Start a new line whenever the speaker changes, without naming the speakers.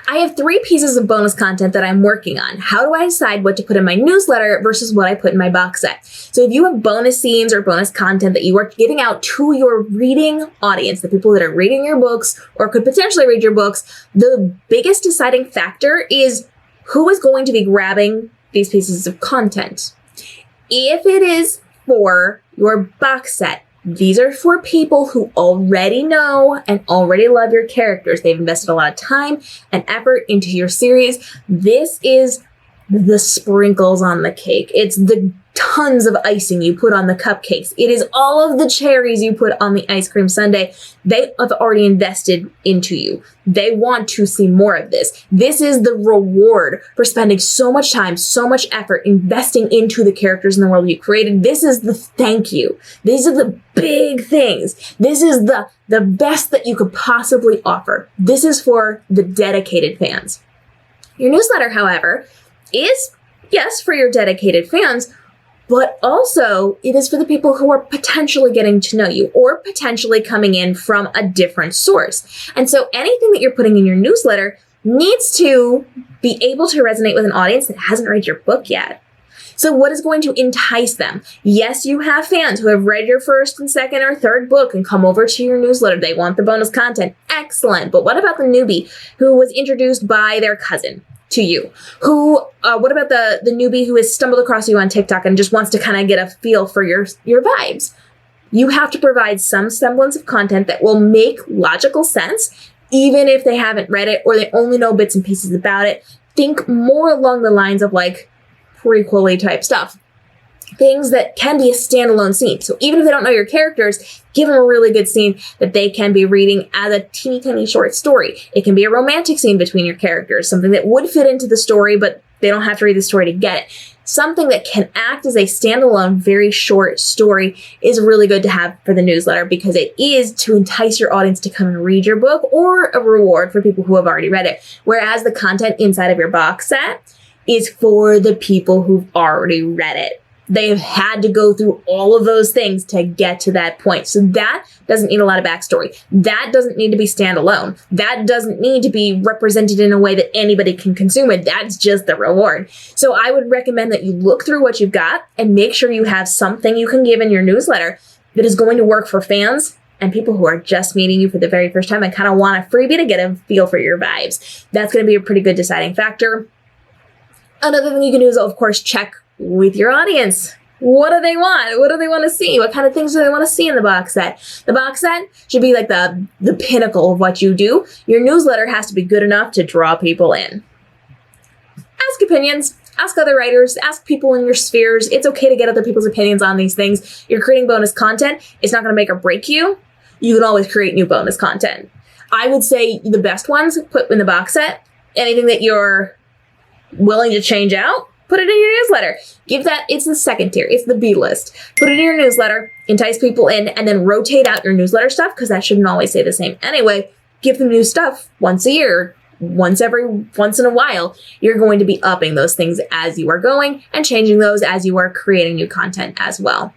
I have 3 pieces of bonus content that I'm working on. How do I decide what to put in my newsletter versus what I put in my box set? So if you have bonus scenes or bonus content that you are giving out to your reading audience, the people that are reading your books or could potentially read your books, the biggest deciding factor is who is going to be grabbing these pieces of content. If it is for your box set, these are for people who already know and already love your characters. They've invested a lot of time and effort into your series. This is the sprinkles on the cake. It's the tons of icing you put on the cupcakes. It is all of the cherries you put on the ice cream sundae. They have already invested into you. They want to see more of this. This is the reward for spending so much time, so much effort investing into the characters in the world you created. This is the thank you. These are the big things. This is the best that you could possibly offer. This is for the dedicated fans. Your newsletter, however, is, yes, for your dedicated fans, but also it is for the people who are potentially getting to know you or potentially coming in from a different source. And so anything that you're putting in your newsletter needs to be able to resonate with an audience that hasn't read your book yet. So what is going to entice them? Yes, you have fans who have read your first and second or third book and come over to your newsletter. They want the bonus content. Excellent. But what about the newbie who was introduced by their cousin to you? What about the newbie who has stumbled across you on TikTok and just wants to kind of get a feel for your vibes? You have to provide some semblance of content that will make logical sense, even if they haven't read it or they only know bits and pieces about it. Think more along the lines of like prequel-y type stuff. Things that can be a standalone scene. So even if they don't know your characters, give them a really good scene that they can be reading as a teeny tiny short story. It can be a romantic scene between your characters, something that would fit into the story, but they don't have to read the story to get it. Something that can act as a standalone, very short story is really good to have for the newsletter because it is to entice your audience to come and read your book or a reward for people who have already read it. Whereas the content inside of your box set is for the people who've already read it. They've had to go through all of those things to get to that point. So that doesn't need a lot of backstory. That doesn't need to be standalone. That doesn't need to be represented in a way that anybody can consume it. That's just the reward. So I would recommend that you look through what you've got and make sure you have something you can give in your newsletter that is going to work for fans and people who are just meeting you for the very first time and kind of want a freebie to get a feel for your vibes. That's going to be a pretty good deciding factor. Another thing you can do is, of course, check with your audience. What do they want? What do they want to see? What kind of things do they want to see in the box set? The box set should be like the pinnacle of what you do. Your newsletter has to be good enough to draw people in. Ask opinions. Ask other writers. Ask people in your spheres. It's okay to get other people's opinions on these things. You're creating bonus content. It's not going to make or break you. You can always create new bonus content. I would say the best ones put in the box set. Anything that you're willing to change out, put it in your newsletter. It's the second tier. It's the B list. Put it in your newsletter, entice people in, and then rotate out your newsletter stuff because that shouldn't always stay the same. Anyway, give them new stuff once a year, once in a while. You're going to be upping those things as you are going and changing those as you are creating new content as well.